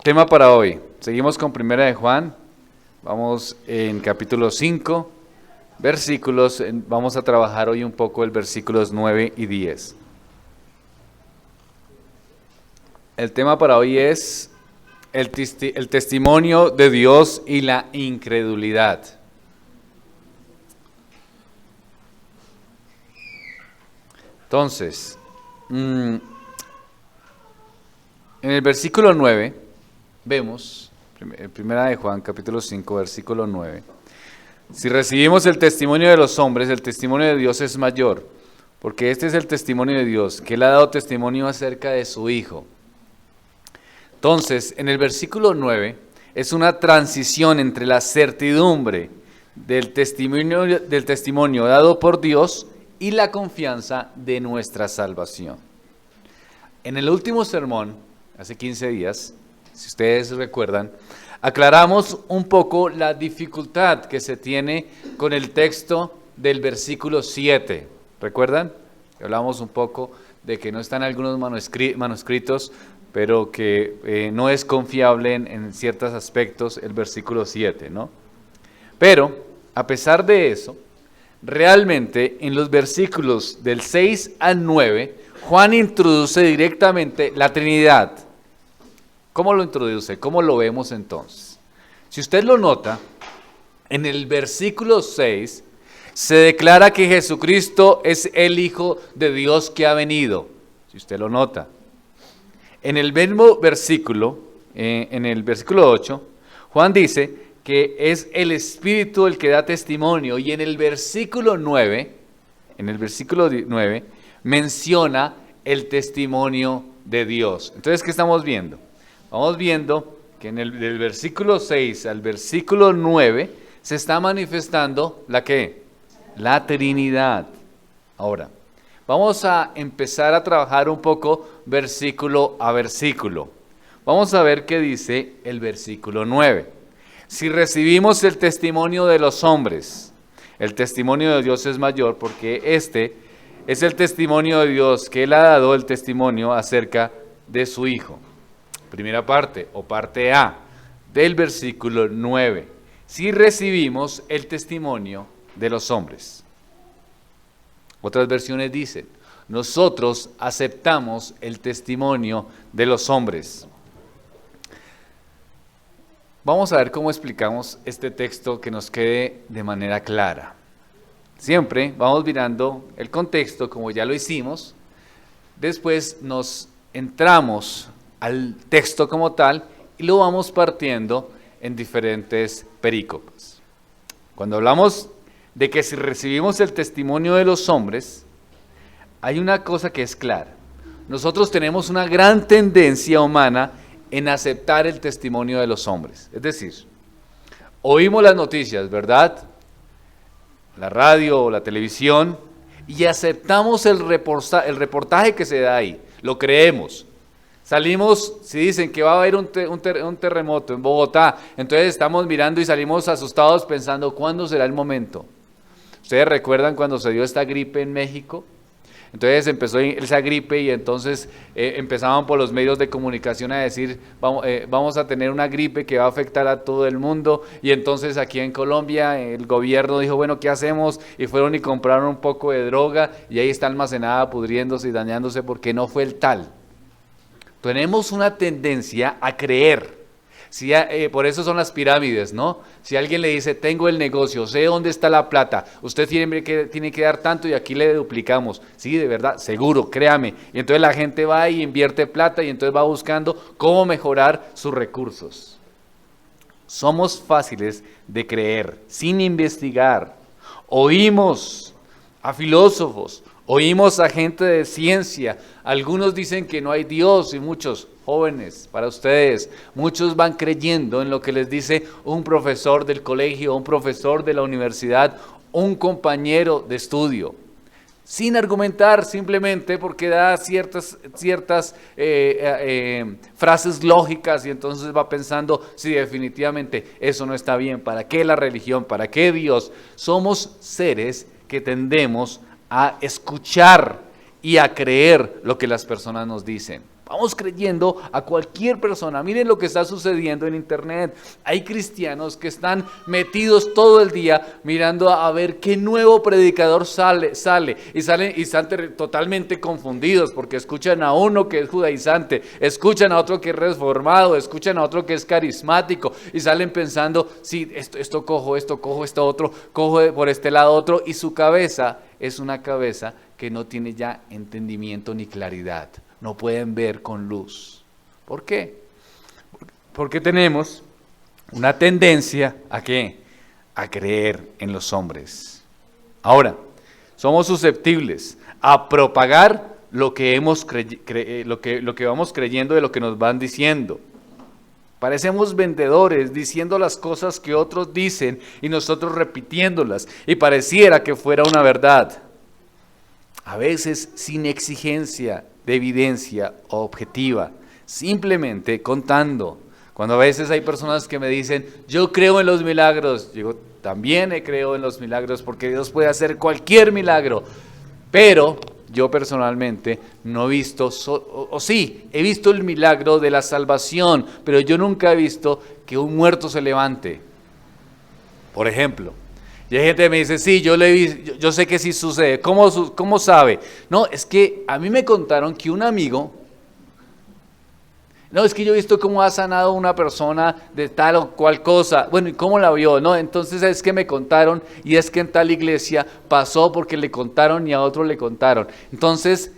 Tema para hoy. Seguimos con Primera de Juan. Vamos en capítulo 5, versículos. Vamos a trabajar hoy un poco el versículos 9 y 10. El tema para hoy es el testimonio de Dios y la incredulidad. Entonces, en el versículo 9, vemos, Primera de Juan, capítulo 5, versículo 9. Si recibimos el testimonio de los hombres, el testimonio de Dios es mayor, porque este es el testimonio de Dios, que Él ha dado testimonio acerca de su Hijo. Entonces, en el versículo 9, es una transición entre la certidumbre del testimonio dado por Dios y la confianza de nuestra salvación. En el último sermón, hace 15 días, si ustedes recuerdan, aclaramos un poco la dificultad que se tiene con el texto del versículo 7. ¿Recuerdan? Hablamos un poco de que no están algunos manuscritos, pero que no es confiable en ciertos aspectos el versículo 7, ¿no? Pero, a pesar de eso, realmente en los versículos del 6 al 9, Juan introduce directamente la Trinidad. ¿Cómo lo introduce? ¿Cómo lo vemos entonces? Si usted lo nota, en el versículo 6 se declara que Jesucristo es el Hijo de Dios que ha venido. Si usted lo nota. En el mismo versículo, en el versículo 8, Juan dice que es el Espíritu el que da testimonio, y en el versículo 9, menciona el testimonio de Dios. Entonces, ¿qué estamos viendo? Vamos viendo que del versículo 6 al versículo 9 se está manifestando ¿la qué? La Trinidad. Ahora, vamos a empezar a trabajar un poco versículo a versículo. Vamos a ver qué dice el versículo 9. Si recibimos el testimonio de los hombres, el testimonio de Dios es mayor, porque este es el testimonio de Dios, que Él ha dado el testimonio acerca de su Hijo. Primera parte, o parte A, del versículo 9. Si recibimos el testimonio de los hombres. Otras versiones dicen, nosotros aceptamos el testimonio de los hombres. Vamos a ver cómo explicamos este texto que nos quede de manera clara. Siempre vamos mirando el contexto, como ya lo hicimos. Después nos entramos al texto como tal y lo vamos partiendo en diferentes perícopes. Cuando hablamos de que si recibimos el testimonio de los hombres, hay una cosa que es clara. Nosotros tenemos una gran tendencia humana en aceptar el testimonio de los hombres. Es decir, oímos las noticias, ¿verdad? La radio o la televisión, y aceptamos el reportaje que se da ahí, lo creemos. Salimos, si dicen que va a haber un terremoto en Bogotá, entonces estamos mirando y salimos asustados pensando, ¿cuándo será el momento? ¿Ustedes recuerdan cuando se dio esta gripe en México? Entonces empezó esa gripe y entonces empezaban por los medios de comunicación a decir, vamos a tener una gripe que va a afectar a todo el mundo, y entonces aquí en Colombia el gobierno dijo, bueno, ¿qué hacemos? Y fueron y compraron un poco de droga y ahí está almacenada pudriéndose y dañándose porque no fue el tal. Tenemos una tendencia a creer. Por eso son las pirámides, ¿no? Si alguien le dice, tengo el negocio, sé dónde está la plata, usted tiene que dar tanto y aquí le duplicamos. Sí, de verdad, seguro, créame. Y entonces la gente va y invierte plata y entonces va buscando cómo mejorar sus recursos. Somos fáciles de creer, sin investigar. Oímos a filósofos, oímos a gente de ciencia. Algunos dicen que no hay Dios y muchos jóvenes, para ustedes, muchos van creyendo en lo que les dice un profesor del colegio, un profesor de la universidad, un compañero de estudio, sin argumentar, simplemente porque da ciertas frases lógicas, y entonces va pensando, sí, definitivamente eso no está bien, ¿para qué la religión? ¿Para qué Dios? Somos seres que tendemos a escuchar y a creer lo que las personas nos dicen. Vamos creyendo a cualquier persona. Miren lo que está sucediendo en internet. Hay cristianos que están metidos todo el día mirando a ver qué nuevo predicador sale y están totalmente confundidos porque escuchan a uno que es judaizante, escuchan a otro que es reformado, escuchan a otro que es carismático y salen pensando, sí, esto cojo, esto otro, cojo por este lado otro, y su cabeza es una cabeza que no tiene ya entendimiento ni claridad. No pueden ver con luz. ¿Por qué? Porque tenemos una tendencia ¿a qué? A creer en los hombres. Ahora, somos susceptibles a propagar lo que lo que vamos creyendo de lo que nos van diciendo. Parecemos vendedores diciendo las cosas que otros dicen y nosotros repitiéndolas, y pareciera que fuera una verdad. A veces sin exigencia de evidencia objetiva, simplemente contando. Cuando a veces hay personas que me dicen, yo creo en los milagros, digo, también creo en los milagros porque Dios puede hacer cualquier milagro, pero yo personalmente no he visto, sí, he visto el milagro de la salvación, pero yo nunca he visto que un muerto se levante, por ejemplo. Y hay gente que me dice, sí, yo sé que sí sucede. ¿Cómo sabe? No, es que a mí me contaron que un amigo, no, es que yo he visto cómo ha sanado una persona de tal o cual cosa. Bueno, ¿y cómo la vio? No, entonces es que me contaron, y es que en tal iglesia pasó porque le contaron y a otro le contaron. Entonces,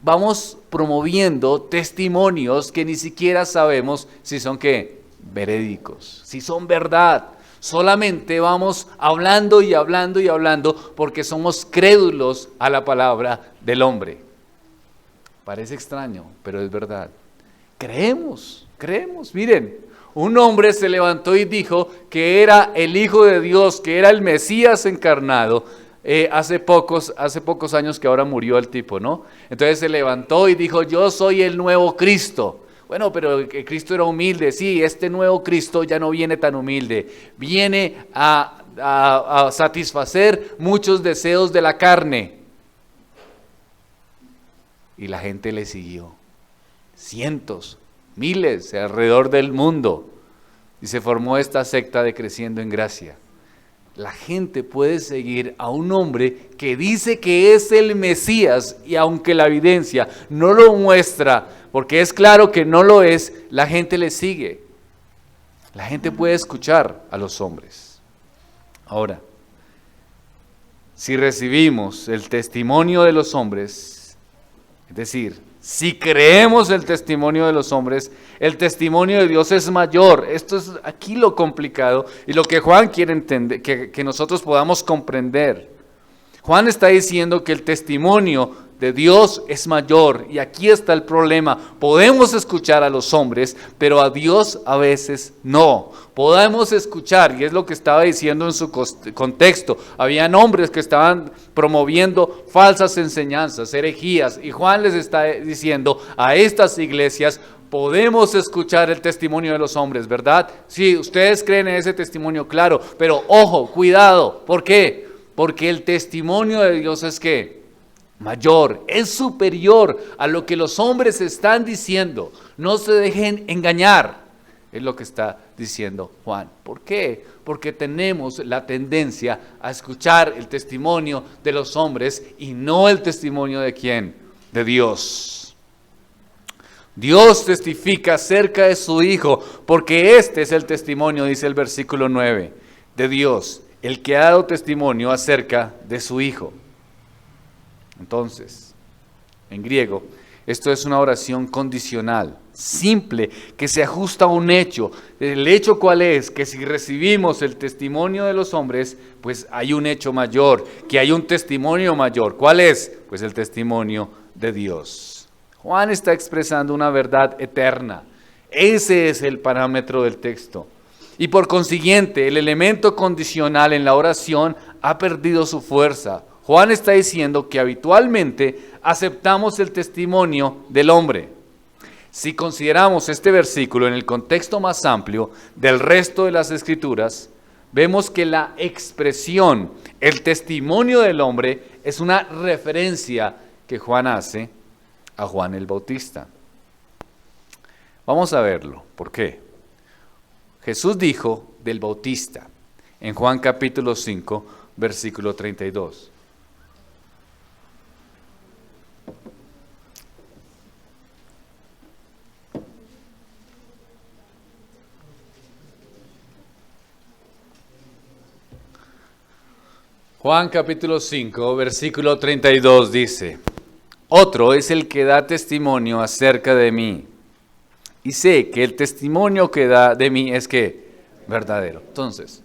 vamos promoviendo testimonios que ni siquiera sabemos si son ¿qué? Verídicos, si son verdad. Solamente vamos hablando y hablando y hablando porque somos crédulos a la palabra del hombre. Parece extraño, pero es verdad. Creemos. Miren, un hombre se levantó y dijo que era el Hijo de Dios, que era el Mesías encarnado. Hace pocos años que ahora murió el tipo, ¿no? Entonces se levantó y dijo, yo soy el nuevo Cristo. Bueno, pero Cristo era humilde. Sí, este nuevo Cristo ya no viene tan humilde. Viene a satisfacer muchos deseos de la carne. Y la gente le siguió. Cientos, miles alrededor del mundo. Y se formó esta secta de Creciendo en Gracia. La gente puede seguir a un hombre que dice que es el Mesías, y aunque la evidencia no lo muestra, porque es claro que no lo es, la gente le sigue. La gente puede escuchar a los hombres. Ahora, si recibimos el testimonio de los hombres, es decir, si creemos el testimonio de los hombres, el testimonio de Dios es mayor. Esto es aquí lo complicado y lo que Juan quiere entender, que nosotros podamos comprender. Juan está diciendo que el testimonio de Dios es mayor, y aquí está el problema. Podemos escuchar a los hombres, pero a Dios a veces no. Podemos escuchar, y es lo que estaba diciendo en su contexto. Habían hombres que estaban promoviendo falsas enseñanzas, herejías, y Juan les está diciendo a estas iglesias, podemos escuchar el testimonio de los hombres, ¿verdad? Sí, ustedes creen en ese testimonio, claro, pero ojo, cuidado. ¿Por qué? Porque el testimonio de Dios es ¿qué? Mayor, es superior a lo que los hombres están diciendo. No se dejen engañar, es lo que está diciendo Juan. ¿Por qué? Porque tenemos la tendencia a escuchar el testimonio de los hombres y no el testimonio de ¿quién? De Dios. Dios testifica acerca de su Hijo, porque este es el testimonio, dice el versículo 9, de Dios, el que ha dado testimonio acerca de su Hijo. Entonces, en griego, esto es una oración condicional, simple, que se ajusta a un hecho. ¿El hecho cuál es? Que si recibimos el testimonio de los hombres, pues hay un hecho mayor, que hay un testimonio mayor. ¿Cuál es? Pues el testimonio de Dios. Juan está expresando una verdad eterna. Ese es el parámetro del texto. Y por consiguiente, el elemento condicional en la oración ha perdido su fuerza. Juan está diciendo que habitualmente aceptamos el testimonio del hombre. Si consideramos este versículo en el contexto más amplio del resto de las Escrituras, vemos que la expresión, el testimonio del hombre, es una referencia que Juan hace a Juan el Bautista. Vamos a verlo. ¿Por qué? Jesús dijo del Bautista en Juan capítulo 5, versículo 32. Juan capítulo 5, versículo 32 dice: Otro es el que da testimonio acerca de mí, y sé que el testimonio que da de mí es que verdadero. Entonces,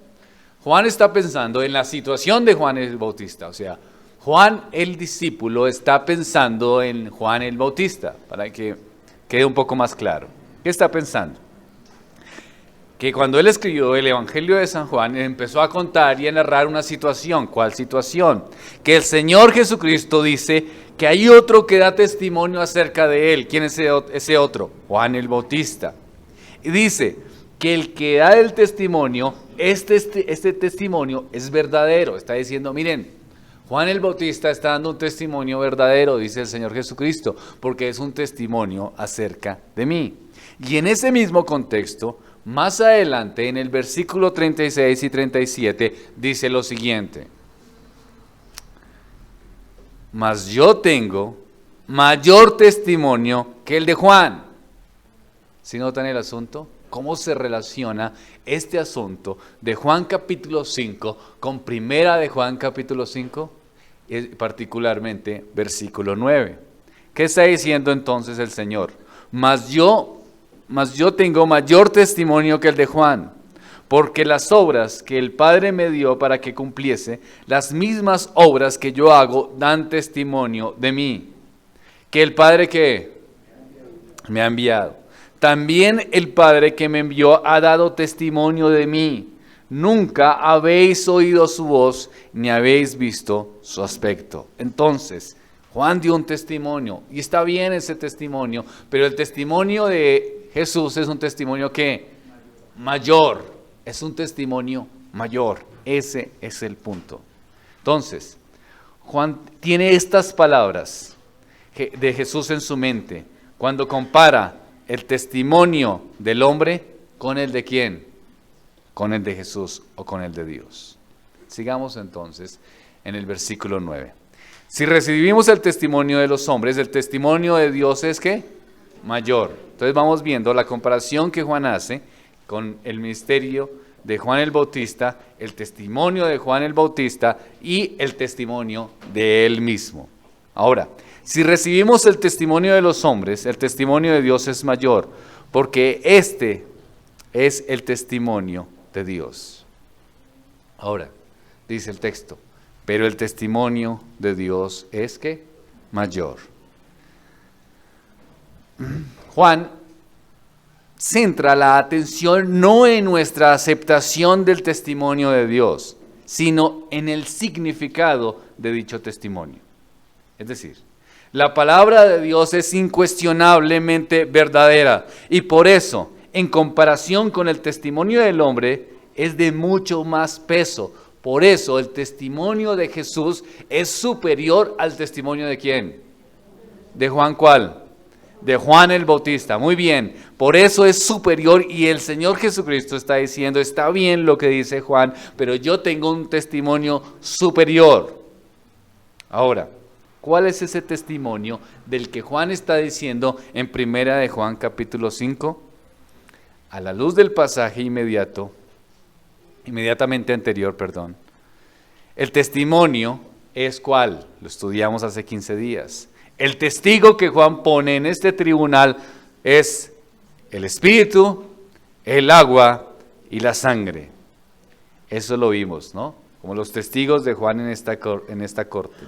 Juan está pensando en la situación de Juan el Bautista, o sea, Juan el discípulo está pensando en Juan el Bautista, para que quede un poco más claro. ¿Qué está pensando? Que cuando él escribió el Evangelio de San Juan, empezó a contar y a narrar una situación. ¿Cuál situación? Que el Señor Jesucristo dice que hay otro que da testimonio acerca de él. ¿Quién es ese otro? Juan el Bautista. Y dice que el que da el testimonio, este testimonio es verdadero. Está diciendo, miren, Juan el Bautista está dando un testimonio verdadero, dice el Señor Jesucristo, porque es un testimonio acerca de mí. Y en ese mismo contexto, más adelante, en el versículo 36 y 37, dice lo siguiente: Mas yo tengo mayor testimonio que el de Juan. ¿Sí notan el asunto? ¿Cómo se relaciona este asunto de Juan capítulo 5 con primera de Juan capítulo 5? Particularmente versículo 9. ¿Qué está diciendo entonces el Señor? Mas yo tengo mayor testimonio que el de Juan, porque las obras que el Padre me dio para que cumpliese, las mismas obras que yo hago, dan testimonio de mí. Que el Padre que me ha enviado. También el Padre que me envió ha dado testimonio de mí. Nunca habéis oído su voz, ni habéis visto su aspecto. Entonces, Juan dio un testimonio, y está bien ese testimonio, pero el testimonio de Jesús es un testimonio que mayor, es un testimonio mayor. Ese es el punto. Entonces, Juan tiene estas palabras de Jesús en su mente cuando compara el testimonio del hombre con el de ¿quién? Con el de Jesús o con el de Dios. Sigamos entonces en el versículo 9. Si recibimos el testimonio de los hombres, el testimonio de Dios es ¿qué? Mayor. Entonces vamos viendo la comparación que Juan hace con el ministerio de Juan el Bautista, el testimonio de Juan el Bautista y el testimonio de él mismo. Ahora, si recibimos el testimonio de los hombres, el testimonio de Dios es mayor, porque este es el testimonio de Dios. Ahora, dice el texto, pero el testimonio de Dios es ¿qué? Mayor. Juan centra la atención no en nuestra aceptación del testimonio de Dios, sino en el significado de dicho testimonio. Es decir, la palabra de Dios es incuestionablemente verdadera y por eso, en comparación con el testimonio del hombre, es de mucho más peso. Por eso el testimonio de Jesús es superior al testimonio de ¿quién? ¿De Juan cuál? De Juan el Bautista. Muy bien, por eso es superior y el Señor Jesucristo está diciendo, está bien lo que dice Juan, pero yo tengo un testimonio superior. Ahora, ¿cuál es ese testimonio del que Juan está diciendo en primera de Juan capítulo 5? A la luz del pasaje inmediatamente anterior, el testimonio es ¿cuál? Lo estudiamos hace 15 días. El testigo que Juan pone en este tribunal es el Espíritu, el agua y la sangre. Eso lo vimos, ¿no? Como los testigos de Juan en esta corte.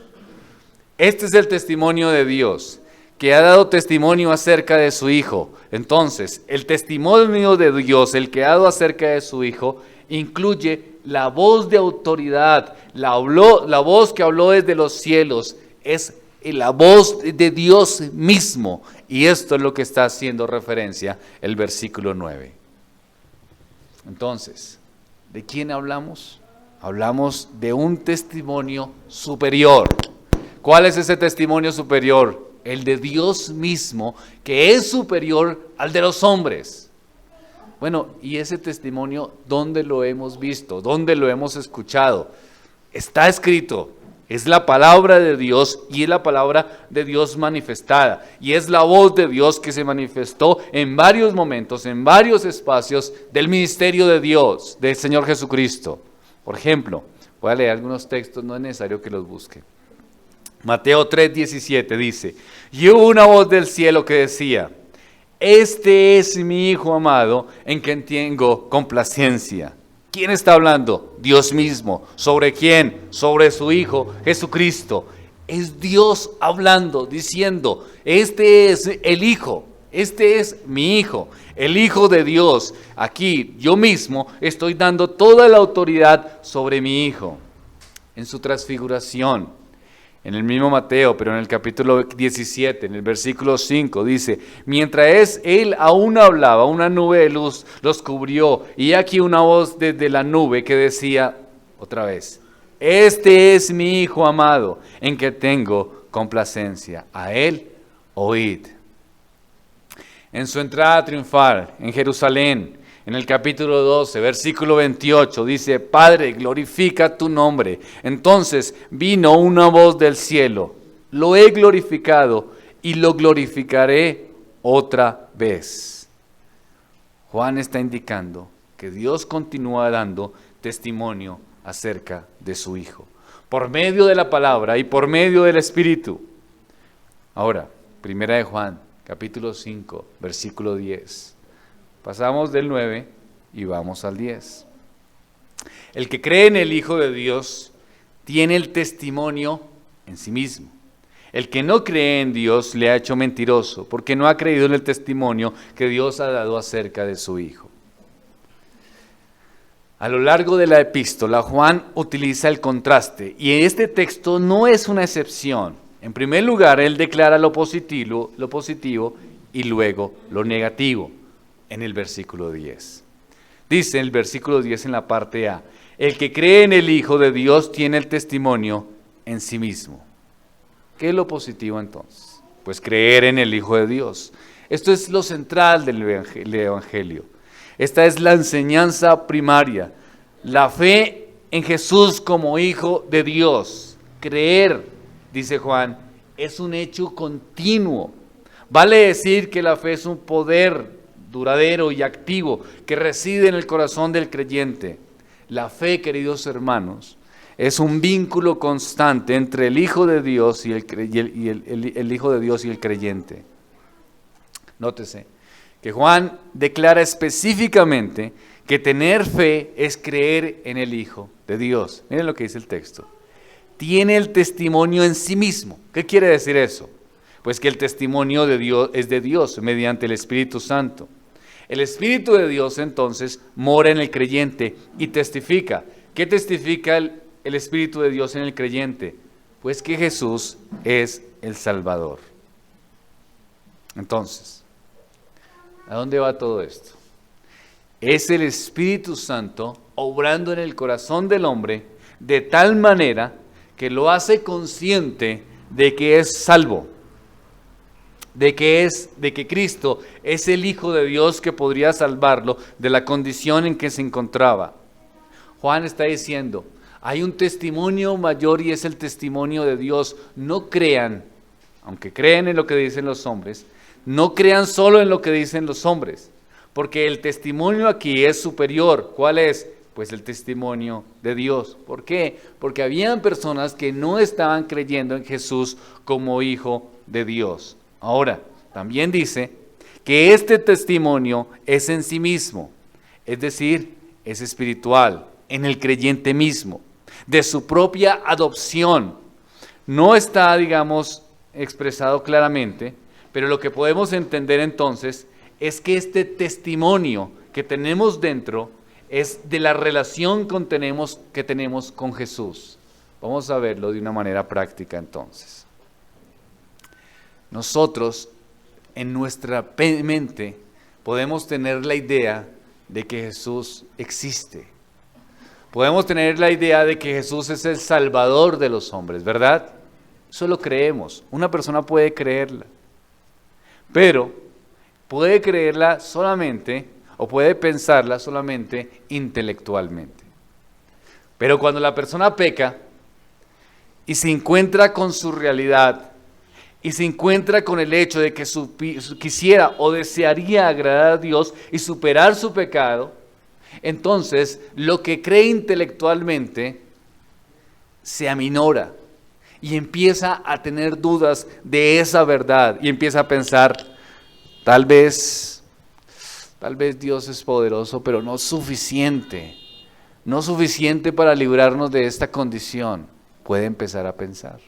Este es el testimonio de Dios, que ha dado testimonio acerca de su Hijo. Entonces, el testimonio de Dios, el que ha dado acerca de su Hijo, incluye la voz de autoridad, la voz que habló desde los cielos, es la voz de Dios mismo. Y esto es lo que está haciendo referencia el versículo 9. Entonces, ¿de quién hablamos? Hablamos de un testimonio superior. ¿Cuál es ese testimonio superior? el de Dios mismo, que es superior al de los hombres. Bueno, ¿y ese testimonio dónde lo hemos visto? ¿Dónde lo hemos escuchado? Está escrito. Es la palabra de Dios y es la palabra de Dios manifestada. Y es la voz de Dios que se manifestó en varios momentos, en varios espacios del ministerio de Dios, del Señor Jesucristo. Por ejemplo, voy a leer algunos textos, no es necesario que los busque. Mateo 3:17 dice: y hubo una voz del cielo que decía: este es mi Hijo amado, en quien tengo complacencia. ¿Quién está hablando? Dios mismo. ¿Sobre quién? Sobre su Hijo Jesucristo. Es Dios hablando, diciendo: este es el Hijo, este es mi Hijo, el Hijo de Dios. Aquí yo mismo estoy dando toda la autoridad sobre mi Hijo. En su transfiguración, en el mismo Mateo, pero en el capítulo 17, en el versículo 5, dice: mientras él aún hablaba, una nube de luz los cubrió, y aquí una voz desde la nube que decía otra vez: este es mi Hijo amado, en que tengo complacencia, a él oíd. En su entrada triunfal en Jerusalén, en el capítulo 12, versículo 28, dice: Padre, glorifica tu nombre. Entonces vino una voz del cielo: lo he glorificado y lo glorificaré otra vez. Juan está indicando que Dios continúa dando testimonio acerca de su Hijo, por medio de la palabra y por medio del Espíritu. Ahora, primera de Juan, capítulo 5, versículo 10. Pasamos del 9 y vamos al 10. El que cree en el Hijo de Dios tiene el testimonio en sí mismo. El que no cree en Dios le ha hecho mentiroso, porque no ha creído en el testimonio que Dios ha dado acerca de su Hijo. A lo largo de la epístola, Juan utiliza el contraste, y este texto no es una excepción. En primer lugar, él declara lo positivo y luego lo negativo. En el versículo 10. Dice en el versículo 10 en la parte A: el que cree en el Hijo de Dios tiene el testimonio en sí mismo. ¿Qué es lo positivo entonces? Pues creer en el Hijo de Dios. Esto es lo central del Evangelio. Esta es la enseñanza primaria. La fe en Jesús como Hijo de Dios. Creer, dice Juan, es un hecho continuo. Vale decir que la fe es un poder duradero y activo que reside en el corazón del creyente. La fe, queridos hermanos, es un vínculo constante entre el Hijo de Dios y el Hijo de Dios y el creyente. Nótese que Juan declara específicamente que tener fe es creer en el Hijo de Dios. Miren lo que dice el texto: tiene el testimonio en sí mismo. ¿Qué quiere decir eso? Pues que el testimonio de Dios es de Dios mediante el Espíritu Santo. El Espíritu de Dios entonces mora en el creyente y testifica. ¿Qué testifica el Espíritu de Dios en el creyente? Pues que Jesús es el Salvador. Entonces, ¿a dónde va todo esto? Es el Espíritu Santo obrando en el corazón del hombre de tal manera que lo hace consciente de que es salvo. De que Cristo es el Hijo de Dios que podría salvarlo de la condición en que se encontraba. Juan está diciendo: hay un testimonio mayor y es el testimonio de Dios. No crean, aunque creen en lo que dicen los hombres, no crean solo en lo que dicen los hombres, porque el testimonio aquí es superior. ¿Cuál es? Pues el testimonio de Dios. ¿Por qué? Porque habían personas que no estaban creyendo en Jesús como Hijo de Dios. Ahora, también dice que este testimonio es en sí mismo, es decir, es espiritual, en el creyente mismo, de su propia adopción. No está, digamos, expresado claramente, pero lo que podemos entender entonces es que este testimonio que tenemos dentro es de la relación que tenemos con Jesús. Vamos a verlo de una manera práctica entonces. Nosotros, en nuestra mente, podemos tener la idea de que Jesús existe. Podemos tener la idea de que Jesús es el Salvador de los hombres, ¿verdad? Solo creemos. Una persona puede creerla, pero puede creerla solamente o puede pensarla solamente intelectualmente. Pero cuando la persona peca y se encuentra con su realidad y se encuentra con el hecho de que quisiera o desearía agradar a Dios y superar su pecado, entonces lo que cree intelectualmente se aminora y empieza a tener dudas de esa verdad y empieza a pensar, tal vez Dios es poderoso, pero no suficiente para librarnos de esta condición. Puede empezar a pensar.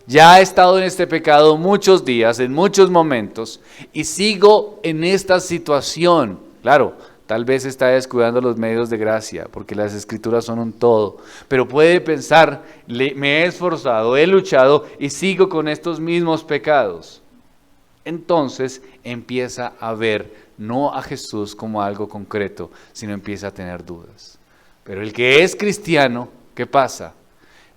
Ya he estado en este pecado muchos días, en muchos momentos, y sigo en esta situación. Claro, tal vez está descuidando los medios de gracia, porque las escrituras son un todo, pero puede pensar, me he esforzado, he luchado y sigo con estos mismos pecados. Entonces empieza a ver no a Jesús como algo concreto, sino empieza a tener dudas. Pero el que es cristiano, ¿qué pasa?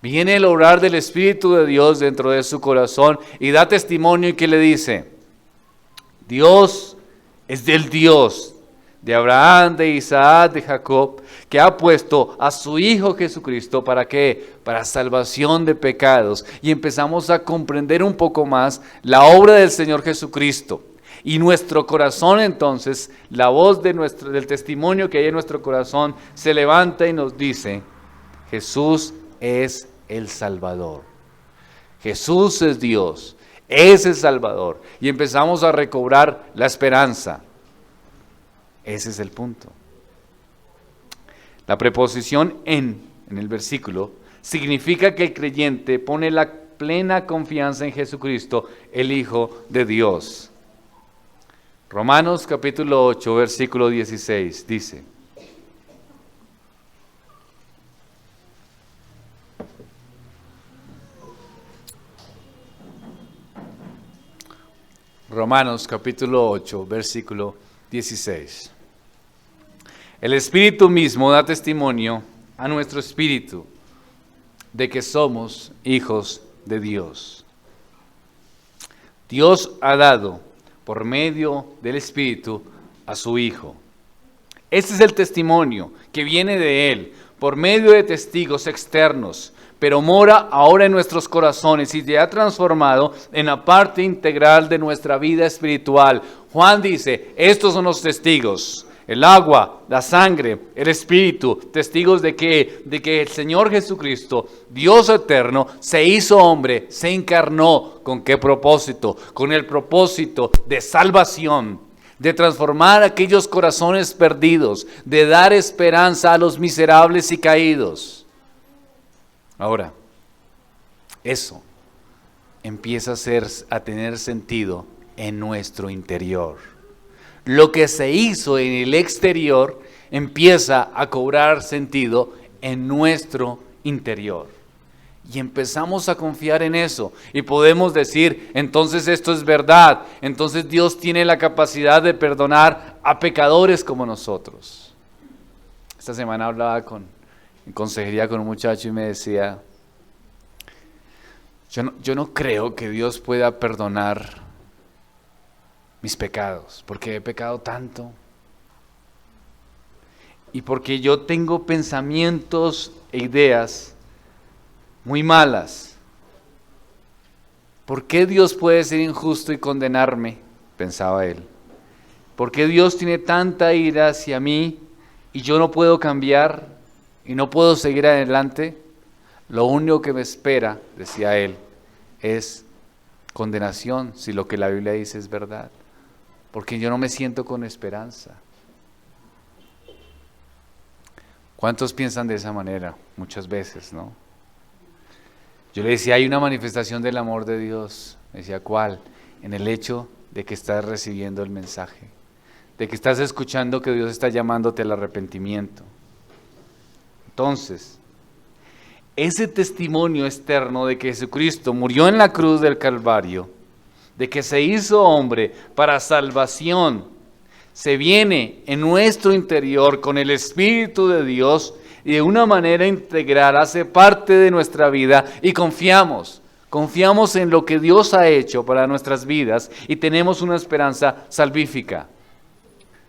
Viene el obrar del Espíritu de Dios dentro de su corazón y da testimonio y que le dice, Dios es del Dios de Abraham, de Isaac, de Jacob, que ha puesto a su Hijo Jesucristo, ¿para qué? Para salvación de pecados. Y empezamos a comprender un poco más la obra del Señor Jesucristo. Y nuestro corazón entonces, la voz del testimonio que hay en nuestro corazón, se levanta y nos dice, Jesús es el Salvador. Jesús es Dios, es el Salvador. Y empezamos a recobrar la esperanza. Ese es el punto. La preposición en el versículo significa que el creyente pone la plena confianza en Jesucristo, el Hijo de Dios. Romanos capítulo 8, versículo 16 dice, Romanos capítulo 8, versículo 16. El Espíritu mismo da testimonio a nuestro espíritu de que somos hijos de Dios. Dios ha dado por medio del Espíritu a su Hijo. Este es el testimonio que viene de Él, por medio de testigos externos, pero mora ahora en nuestros corazones y se ha transformado en la parte integral de nuestra vida espiritual. Juan dice, estos son los testigos. El agua, la sangre, el Espíritu, testigos de que el Señor Jesucristo, Dios eterno, se hizo hombre, se encarnó. ¿Con qué propósito? Con el propósito de salvación, de transformar aquellos corazones perdidos, de dar esperanza a los miserables y caídos. Ahora, eso empieza a tener sentido en nuestro interior. Lo que se hizo en el exterior empieza a cobrar sentido en nuestro interior. Y empezamos a confiar en eso. Y podemos decir, entonces esto es verdad. Entonces Dios tiene la capacidad de perdonar a pecadores como nosotros. Esta semana hablaba en consejería con un muchacho y me decía, yo no creo que Dios pueda perdonar mis pecados, porque he pecado tanto y porque yo tengo pensamientos e ideas muy malas. ¿Por qué Dios puede ser injusto y condenarme? Pensaba él. ¿Por qué Dios tiene tanta ira hacia mí y yo no puedo cambiar y no puedo seguir adelante? Lo único que me espera, decía él, es condenación, si lo que la Biblia dice es verdad. Porque yo no me siento con esperanza. ¿Cuántos piensan de esa manera? Muchas veces, ¿no? Yo le decía, hay una manifestación del amor de Dios. Me decía, ¿cuál? En el hecho de que estás recibiendo el mensaje, de que estás escuchando que Dios está llamándote al arrepentimiento. Entonces, ese testimonio externo de que Jesucristo murió en la cruz del Calvario, de que se hizo hombre para salvación, se viene en nuestro interior con el Espíritu de Dios y de una manera integral hace parte de nuestra vida y confiamos. Confiamos en lo que Dios ha hecho para nuestras vidas y tenemos una esperanza salvífica.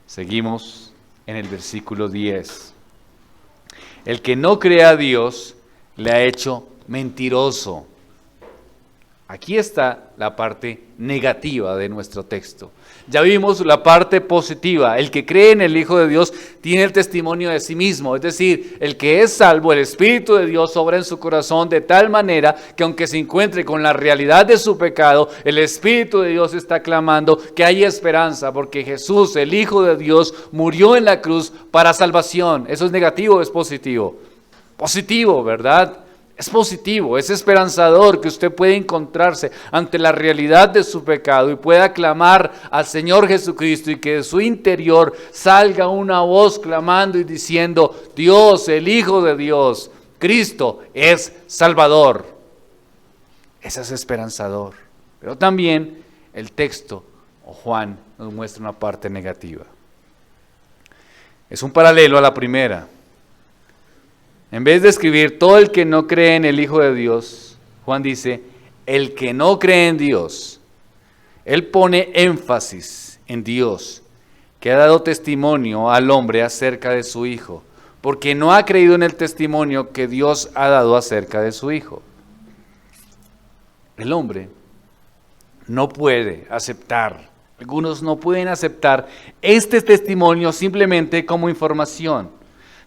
Seguimos en el versículo 10. El que no cree a Dios le ha hecho mentiroso. Aquí está la parte negativa de nuestro texto. Ya vimos la parte positiva. El que cree en el Hijo de Dios tiene el testimonio de sí mismo. Es decir, el que es salvo, el Espíritu de Dios obra en su corazón de tal manera que aunque se encuentre con la realidad de su pecado, el Espíritu de Dios está clamando que hay esperanza, porque Jesús, el Hijo de Dios, murió en la cruz para salvación. ¿Eso es negativo o es positivo? Positivo, ¿verdad? Es positivo, es esperanzador que usted pueda encontrarse ante la realidad de su pecado y pueda clamar al Señor Jesucristo y que de su interior salga una voz clamando y diciendo: Dios, el Hijo de Dios, Cristo es Salvador. Eso es esperanzador. Pero también el texto, o Juan, nos muestra una parte negativa. Es un paralelo a la primera. En vez de escribir todo el que no cree en el Hijo de Dios, Juan dice, el que no cree en Dios. Él pone énfasis en Dios, que ha dado testimonio al hombre acerca de su Hijo, porque no ha creído en el testimonio que Dios ha dado acerca de su Hijo. El hombre no puede aceptar, algunos no pueden aceptar este testimonio simplemente como información.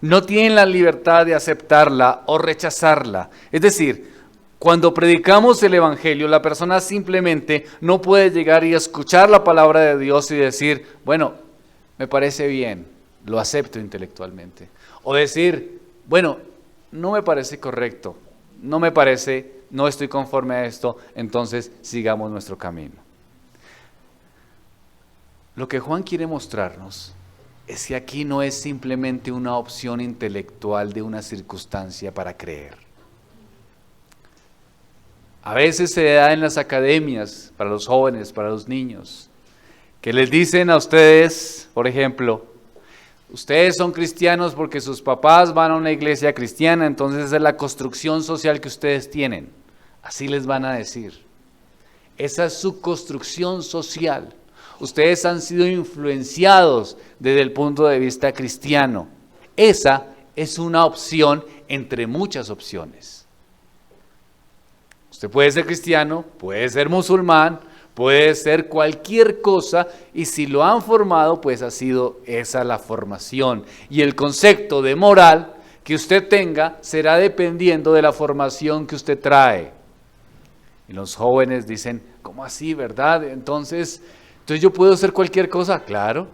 No tienen la libertad de aceptarla o rechazarla. Es decir, cuando predicamos el Evangelio, la persona simplemente no puede llegar y escuchar la palabra de Dios y decir, bueno, me parece bien, lo acepto intelectualmente. O decir, bueno, no me parece correcto, no estoy conforme a esto, entonces sigamos nuestro camino. Lo que Juan quiere mostrarnos es que aquí no es simplemente una opción intelectual de una circunstancia para creer. A veces se da en las academias, para los jóvenes, para los niños, que les dicen a ustedes, por ejemplo, ustedes son cristianos porque sus papás van a una iglesia cristiana, entonces esa es la construcción social que ustedes tienen. Así les van a decir. Esa es su construcción social. Ustedes han sido influenciados desde el punto de vista cristiano. Esa es una opción entre muchas opciones. Usted puede ser cristiano, puede ser musulmán, puede ser cualquier cosa, y si lo han formado, pues ha sido esa la formación. Y el concepto de moral que usted tenga será dependiendo de la formación que usted trae. Y los jóvenes dicen, ¿cómo así, verdad? Entonces yo puedo hacer cualquier cosa, claro.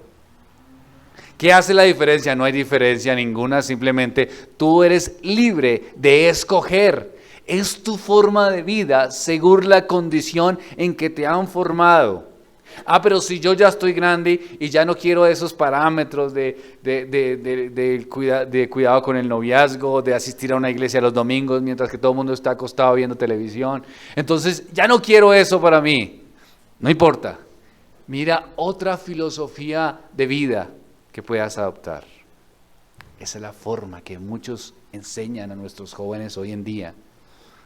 ¿Qué hace la diferencia? No hay diferencia ninguna, simplemente tú eres libre de escoger. Es tu forma de vida según la condición en que te han formado. Pero si yo ya estoy grande y ya no quiero esos parámetros de cuidado con el noviazgo, de asistir a una iglesia los domingos mientras que todo el mundo está acostado viendo televisión, entonces ya no quiero eso para mí. No importa. Mira otra filosofía de vida que puedas adoptar. Esa es la forma que muchos enseñan a nuestros jóvenes hoy en día.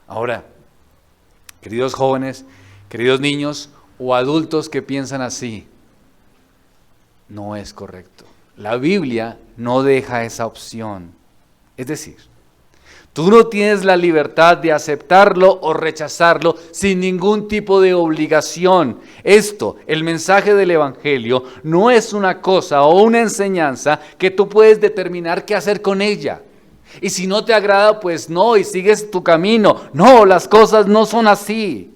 Ahora, queridos jóvenes, queridos niños o adultos que piensan así, no es correcto. La Biblia no deja esa opción. Es decir, tú no tienes la libertad de aceptarlo o rechazarlo sin ningún tipo de obligación. Esto, el mensaje del Evangelio, no es una cosa o una enseñanza que tú puedes determinar qué hacer con ella. Y si no te agrada, pues no, y sigues tu camino. No, las cosas no son así.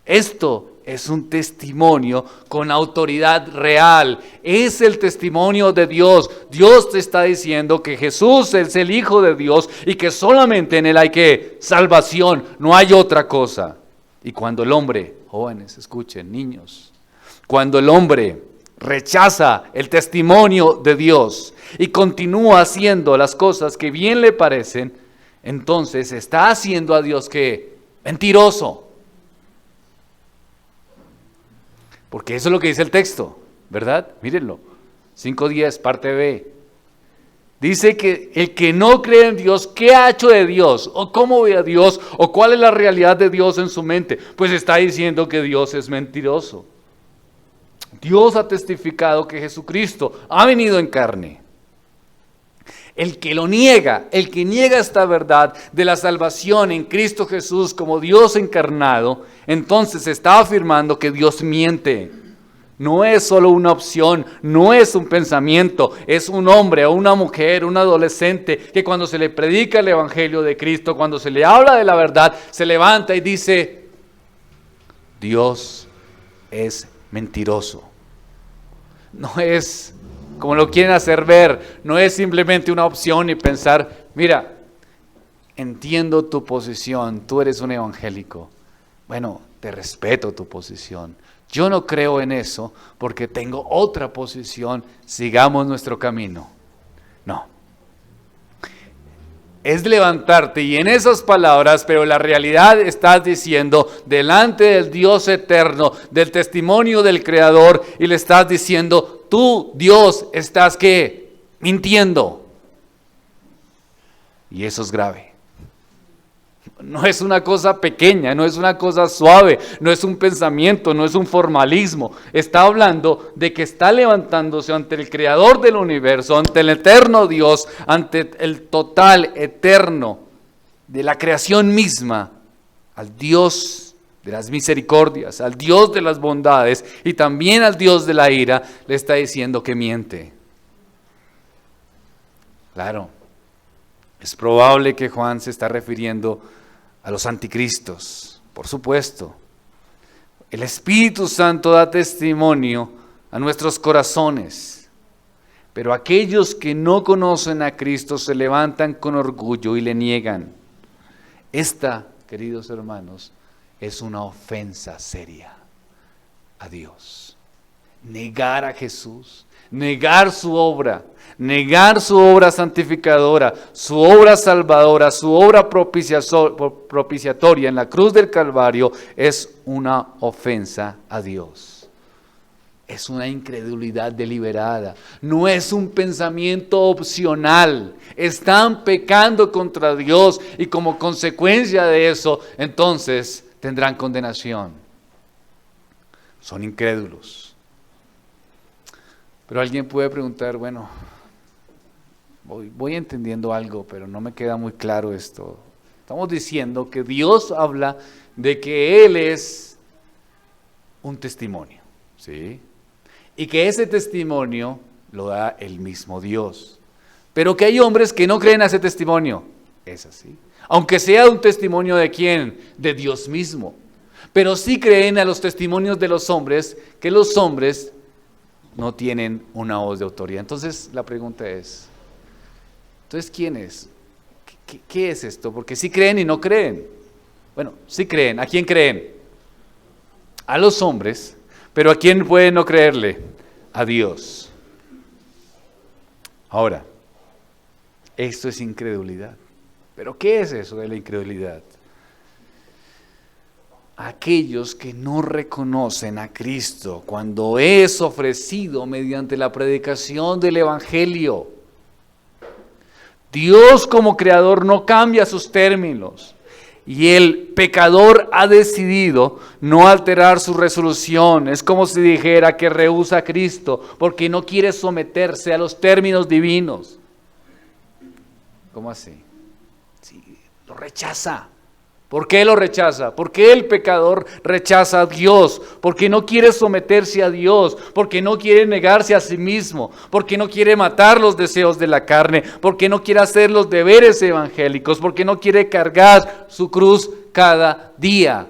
Esto es un testimonio con autoridad real. Es el testimonio de Dios. Dios te está diciendo que Jesús es el Hijo de Dios y que solamente en Él hay salvación, no hay otra cosa. Y cuando el hombre, jóvenes, escuchen, niños, cuando el hombre rechaza el testimonio de Dios y continúa haciendo las cosas que bien le parecen, entonces está haciendo a Dios ¿qué? Mentiroso. Porque eso es lo que dice el texto, ¿verdad? Mírenlo. 5:10, parte B. Dice que el que no cree en Dios, ¿qué ha hecho de Dios? ¿O cómo ve a Dios? ¿O cuál es la realidad de Dios en su mente? Pues está diciendo que Dios es mentiroso. Dios ha testificado que Jesucristo ha venido en carne. El que lo niega, el que niega esta verdad de la salvación en Cristo Jesús como Dios encarnado, entonces está afirmando que Dios miente. No es solo una opción, no es un pensamiento, es un hombre o una mujer, un adolescente que cuando se le predica el Evangelio de Cristo, cuando se le habla de la verdad, se levanta y dice, Dios es mentiroso. No es como lo quieren hacer ver, no es simplemente una opción y pensar, mira, entiendo tu posición, tú eres un evangélico. Bueno, te respeto tu posición. Yo no creo en eso porque tengo otra posición, sigamos nuestro camino. No. Es levantarte y en esas palabras, pero la realidad estás diciendo delante del Dios eterno, del testimonio del Creador, y le estás diciendo, tú, Dios, estás ¿qué? Mintiendo. Y eso es grave. No es una cosa pequeña, no es una cosa suave, no es un pensamiento, no es un formalismo. Está hablando de que está levantándose ante el Creador del universo, ante el eterno Dios, ante el total eterno de la creación misma, al Dios de las misericordias, al Dios de las bondades y también al Dios de la ira, le está diciendo que miente. Claro, es probable que Juan se está refiriendo a los anticristos, por supuesto. El Espíritu Santo da testimonio a nuestros corazones, pero aquellos que no conocen a Cristo se levantan con orgullo y le niegan. Esta, queridos hermanos, es una ofensa seria a Dios. Negar a Jesús, negar su obra santificadora, su obra salvadora, su obra propiciatoria en la cruz del Calvario es una ofensa a Dios. Es una incredulidad deliberada, no es un pensamiento opcional. Están pecando contra Dios y como consecuencia de eso, entonces tendrán condenación. Son incrédulos. Pero alguien puede preguntar, bueno, voy entendiendo algo, pero no me queda muy claro esto. Estamos diciendo que Dios habla de que Él es un testimonio, ¿sí? Y que ese testimonio lo da el mismo Dios. Pero que hay hombres que no creen a ese testimonio. Es así. Aunque sea un testimonio de ¿quién? De Dios mismo. Pero sí creen a los testimonios de los hombres, que los hombres no tienen una voz de autoridad. Entonces la pregunta es, ¿entonces quién es? ¿Qué es esto? Porque sí creen y no creen. Bueno, sí creen. ¿A quién creen? A los hombres. Pero ¿a quién pueden no creerle? A Dios. Ahora, esto es incredulidad. ¿Pero qué es eso de la incredulidad? Aquellos que no reconocen a Cristo cuando es ofrecido mediante la predicación del Evangelio. Dios como creador no cambia sus términos y el pecador ha decidido no alterar su resolución. Es como si dijera que rehúsa a Cristo porque no quiere someterse a los términos divinos. ¿Cómo así? Sí, lo rechaza. ¿Por qué lo rechaza? ¿Por qué el pecador rechaza a Dios? Porque no quiere someterse a Dios, porque no quiere negarse a sí mismo, porque no quiere matar los deseos de la carne, porque no quiere hacer los deberes evangélicos, porque no quiere cargar su cruz cada día.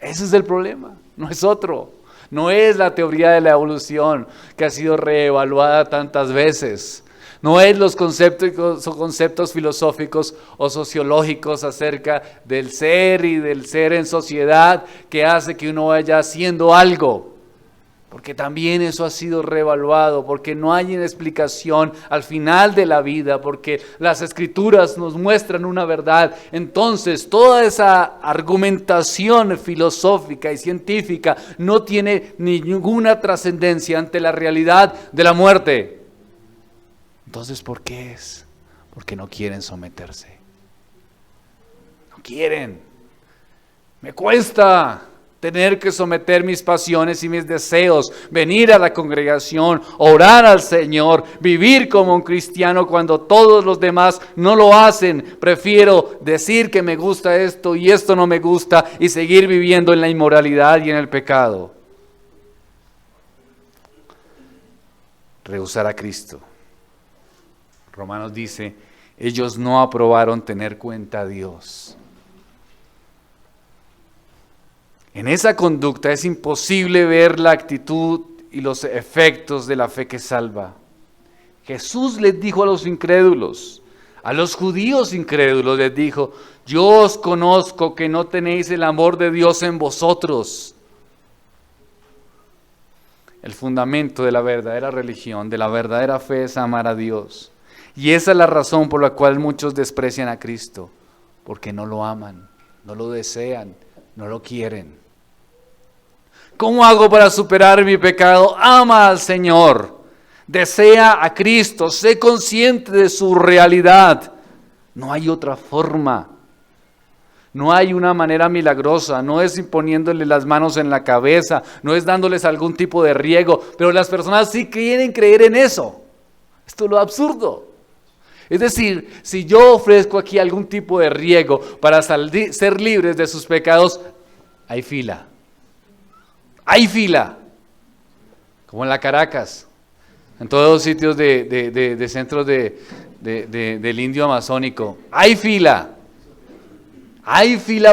Ese es el problema, no es otro. No es la teoría de la evolución que ha sido reevaluada tantas veces. No es los conceptos filosóficos o sociológicos acerca del ser y del ser en sociedad que hace que uno vaya haciendo algo. Porque también eso ha sido reevaluado, porque no hay una explicación al final de la vida, porque las Escrituras nos muestran una verdad. Entonces, toda esa argumentación filosófica y científica no tiene ninguna trascendencia ante la realidad de la muerte. Entonces, ¿por qué es? Porque no quieren someterse. No quieren. Me cuesta tener que someter mis pasiones y mis deseos, venir a la congregación, orar al Señor, vivir como un cristiano cuando todos los demás no lo hacen. Prefiero decir que me gusta esto y esto no me gusta y seguir viviendo en la inmoralidad y en el pecado. Rehusar a Cristo. Romanos dice, ellos no aprobaron tener cuenta a Dios. En esa conducta es imposible ver la actitud y los efectos de la fe que salva. Jesús les dijo a los incrédulos, a los judíos incrédulos les dijo, yo os conozco que no tenéis el amor de Dios en vosotros. El fundamento de la verdadera religión, de la verdadera fe es amar a Dios. Y esa es la razón por la cual muchos desprecian a Cristo, porque no lo aman, no lo desean, no lo quieren. ¿Cómo hago para superar mi pecado? Ama al Señor, desea a Cristo, sé consciente de su realidad. No hay otra forma, no hay una manera milagrosa, no es imponiéndole las manos en la cabeza, no es dándoles algún tipo de riego, pero las personas sí quieren creer en eso. Esto es lo absurdo. Es decir, si yo ofrezco aquí algún tipo de riego para ser libres de sus pecados, hay fila. Hay fila, como en la Caracas, en todos los sitios de centros del indio amazónico. Hay fila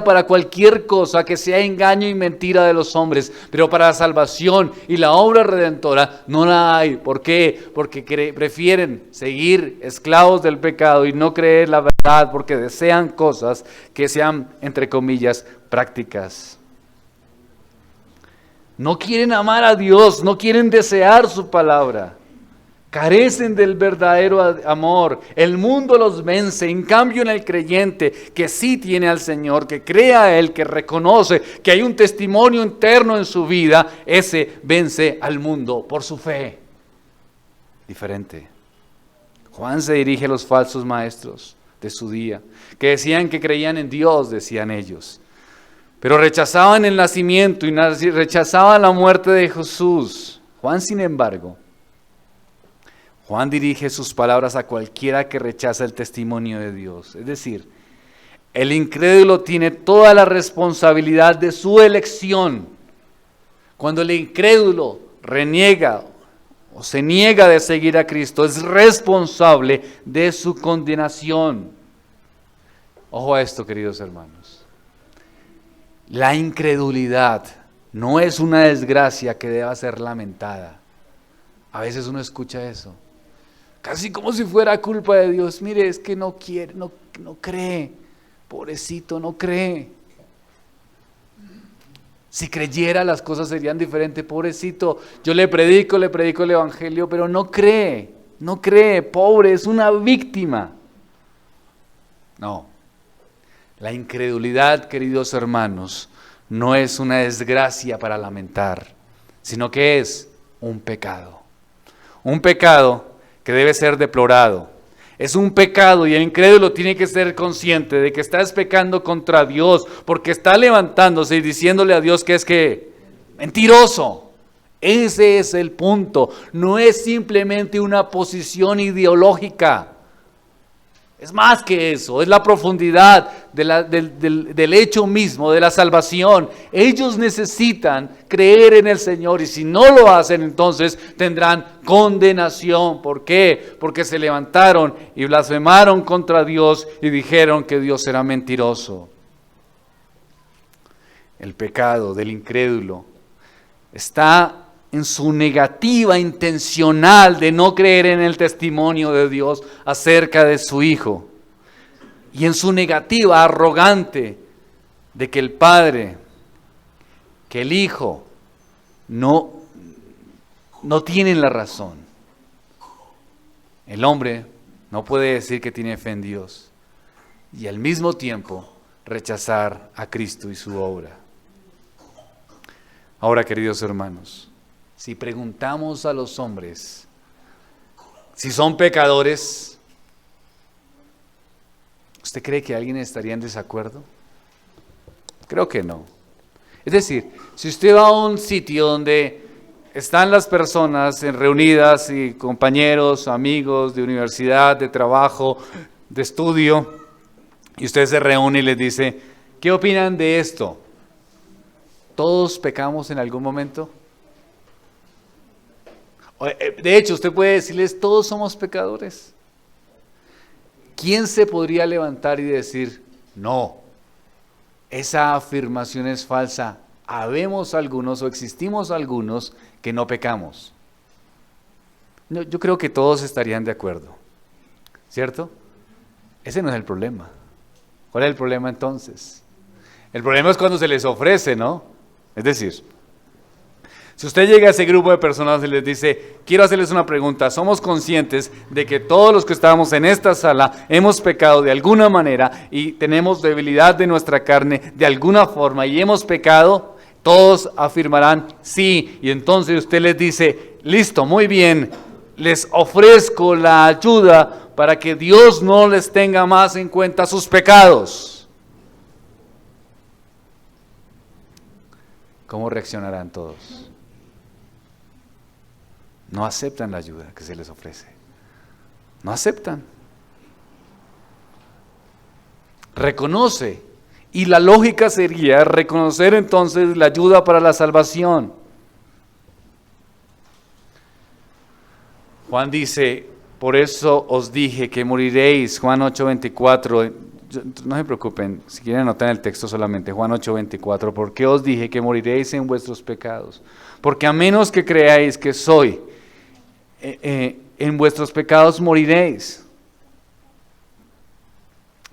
para cualquier cosa que sea engaño y mentira de los hombres, pero para la salvación y la obra redentora no la hay. ¿Por qué? Porque prefieren seguir esclavos del pecado y no creer la verdad, porque desean cosas que sean, entre comillas, prácticas. No quieren amar a Dios, no quieren desear su palabra. Carecen del verdadero amor. El mundo los vence. En cambio, en el creyente que sí tiene al Señor, que cree a Él, que reconoce que hay un testimonio interno en su vida, ese vence al mundo por su fe. Diferente. Juan se dirige a los falsos maestros de su día, que decían que creían en Dios, decían ellos. Pero rechazaban el nacimiento y rechazaban la muerte de Jesús. Juan, sin embargo, Juan dirige sus palabras a cualquiera que rechaza el testimonio de Dios. Es decir, el incrédulo tiene toda la responsabilidad de su elección. Cuando el incrédulo reniega o se niega de seguir a Cristo, es responsable de su condenación. Ojo a esto, queridos hermanos. La incredulidad no es una desgracia que deba ser lamentada. A veces uno escucha eso, casi como si fuera culpa de Dios. Mire, es que no quiere, no cree, pobrecito, no cree. Si creyera las cosas serían diferentes, pobrecito. Yo le predico el evangelio, pero no cree, pobre, es una víctima. No. La incredulidad, queridos hermanos, no es una desgracia para lamentar, sino que es un pecado. Un pecado que debe ser deplorado. Es un pecado y el incrédulo tiene que ser consciente de que está pecando contra Dios, porque está levantándose y diciéndole a Dios que es mentiroso. Ese es el punto. No es simplemente una posición ideológica. Es más que eso, es la profundidad del hecho mismo, de la salvación. Ellos necesitan creer en el Señor y si no lo hacen, entonces tendrán condenación. ¿Por qué? Porque se levantaron y blasfemaron contra Dios y dijeron que Dios era mentiroso. El pecado del incrédulo está en su negativa intencional de no creer en el testimonio de Dios acerca de su Hijo. Y en su negativa arrogante de que el Padre, que el Hijo, no tienen la razón. El hombre no puede decir que tiene fe en Dios y al mismo tiempo rechazar a Cristo y su obra. Ahora, queridos hermanos, si preguntamos a los hombres si son pecadores, ¿usted cree que alguien estaría en desacuerdo? Creo que no. Es decir, si usted va a un sitio donde están las personas reunidas y compañeros, amigos de universidad, de trabajo, de estudio, y usted se reúne y les dice, ¿qué opinan de esto? ¿Todos pecamos en algún momento? De hecho, usted puede decirles, todos somos pecadores. ¿Quién se podría levantar y decir, no, esa afirmación es falsa? Habemos algunos o existimos algunos que no pecamos. No, yo creo que todos estarían de acuerdo, ¿cierto? Ese no es el problema. ¿Cuál es el problema entonces? El problema es cuando se les ofrece, ¿no? Es decir, si usted llega a ese grupo de personas y les dice, quiero hacerles una pregunta, ¿somos conscientes de que todos los que estábamos en esta sala hemos pecado de alguna manera y tenemos debilidad de nuestra carne de alguna forma y hemos pecado? Todos afirmarán sí, y entonces usted les dice, listo, muy bien, les ofrezco la ayuda para que Dios no les tenga más en cuenta sus pecados. ¿Cómo reaccionarán todos? No aceptan la ayuda que se les ofrece. No aceptan. Reconoce. Y la lógica sería reconocer entonces la ayuda para la salvación. Juan dice, por eso os dije que moriréis. Juan 8:24. No se preocupen, si quieren anotar el texto solamente. Juan 8:24. ¿Por qué os dije que moriréis en vuestros pecados? Porque a menos que creáis que soy, en vuestros pecados moriréis.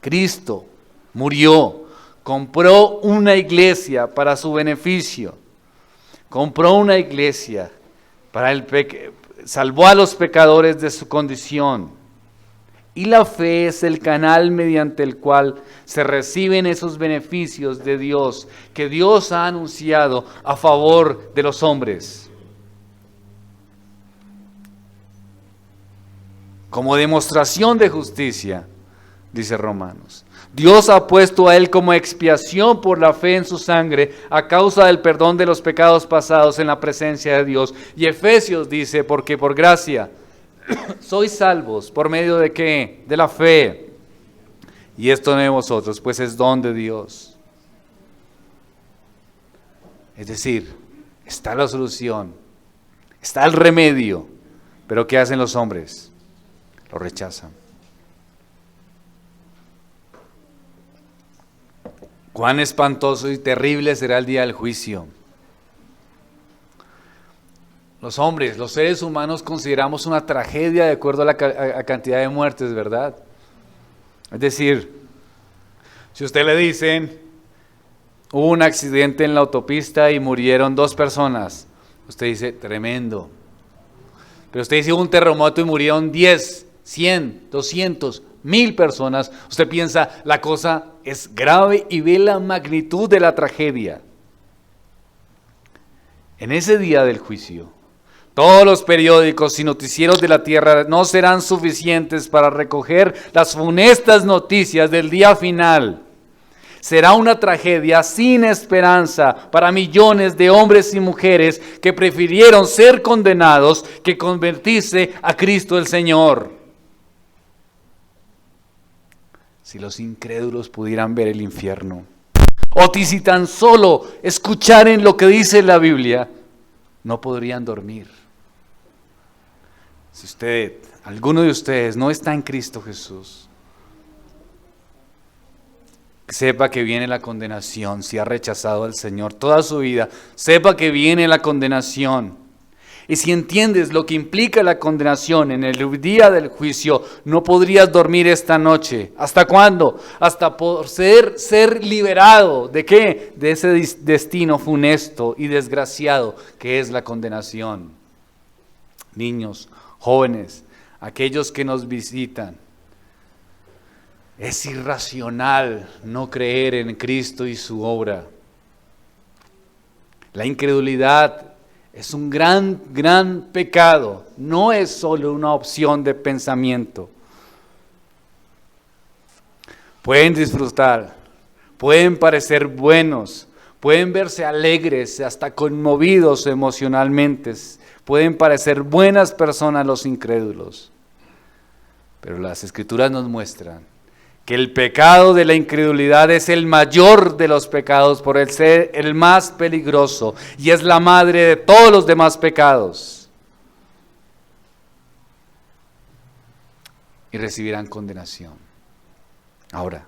Cristo murió, compró una iglesia para su beneficio, compró una iglesia para salvó a los pecadores de su condición. Y la fe es el canal mediante el cual se reciben esos beneficios de Dios que Dios ha anunciado a favor de los hombres. Como demostración de justicia, dice Romanos. Dios ha puesto a él como expiación por la fe en su sangre a causa del perdón de los pecados pasados en la presencia de Dios. Y Efesios dice, porque por gracia sois salvos, ¿por medio de qué? De la fe. Y esto no de vosotros, pues es don de Dios. Es decir, está la solución, está el remedio, pero ¿qué hacen los hombres? Lo rechazan. Cuán espantoso y terrible será el día del juicio. Los hombres, los seres humanos consideramos una tragedia de acuerdo a la cantidad de muertes, ¿verdad? Es decir, si usted le dicen, hubo un accidente en la autopista y murieron 2 personas, usted dice, tremendo. Pero usted dice, hubo un terremoto y murieron 10, 100, 200, 1000 personas, usted piensa, la cosa es grave y ve la magnitud de la tragedia. En ese día del juicio, todos los periódicos y noticieros de la tierra no serán suficientes para recoger las funestas noticias del día final. Será una tragedia sin esperanza para millones de hombres y mujeres que prefirieron ser condenados que convertirse a Cristo el Señor. Si los incrédulos pudieran ver el infierno, o si tan solo escucharan lo que dice la Biblia, no podrían dormir. Si alguno de ustedes no está en Cristo Jesús, sepa que viene la condenación. Si ha rechazado al Señor toda su vida, sepa que viene la condenación. Y si entiendes lo que implica la condenación en el día del juicio, no podrías dormir esta noche. ¿Hasta cuándo? Hasta poder ser liberado. ¿De qué? De ese destino funesto y desgraciado que es la condenación. Niños, jóvenes, aquellos que nos visitan. Es irracional no creer en Cristo y su obra. La incredulidad Es un gran, gran pecado. No es solo una opción de pensamiento. Pueden disfrutar, pueden parecer buenos, pueden verse alegres, hasta conmovidos emocionalmente. Pueden parecer buenas personas los incrédulos. Pero las Escrituras nos muestran que el pecado de la incredulidad es el mayor de los pecados por el ser el más peligroso y es la madre de todos los demás pecados. Y recibirán condenación. Ahora,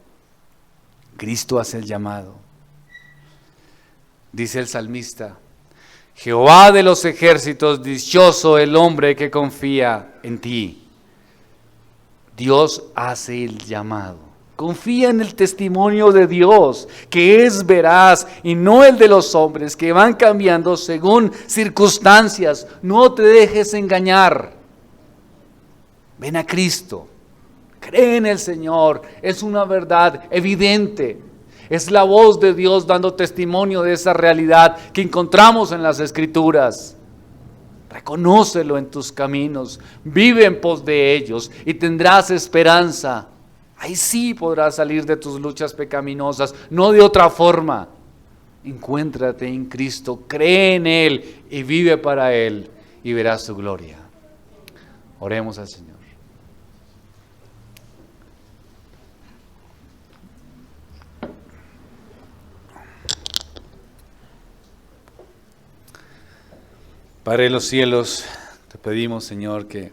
Cristo hace el llamado. Dice el salmista: Jehová de los ejércitos, dichoso el hombre que confía en ti. Dios hace el llamado. Confía en el testimonio de Dios, que es veraz y no el de los hombres, que van cambiando según circunstancias. No te dejes engañar. Ven a Cristo. Cree en el Señor. Es una verdad evidente. Es la voz de Dios dando testimonio de esa realidad que encontramos en las Escrituras. Reconócelo en tus caminos, vive en pos de ellos y tendrás esperanza. Ahí sí podrás salir de tus luchas pecaminosas, no de otra forma. Encuéntrate en Cristo, cree en Él y vive para Él y verás su gloria. Oremos al Señor. Padre de los cielos, te pedimos, Señor, que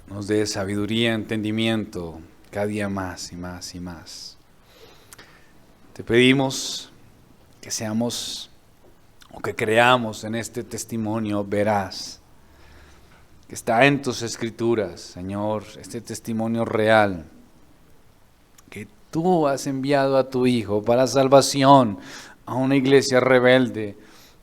nos dé sabiduría, entendimiento, cada día más y más y más. Te pedimos que seamos o que creamos en este testimonio veraz, que está en tus Escrituras, Señor, este testimonio real, que tú has enviado a tu Hijo para salvación a una iglesia rebelde,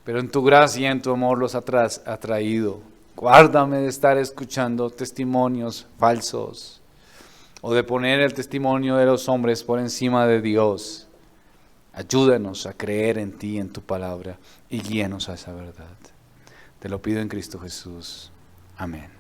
pero en tu gracia y en tu amor los has traído. Guárdame de estar escuchando testimonios falsos o de poner el testimonio de los hombres por encima de Dios. Ayúdanos a creer en ti, en tu palabra, y guíanos a esa verdad. Te lo pido en Cristo Jesús. Amén.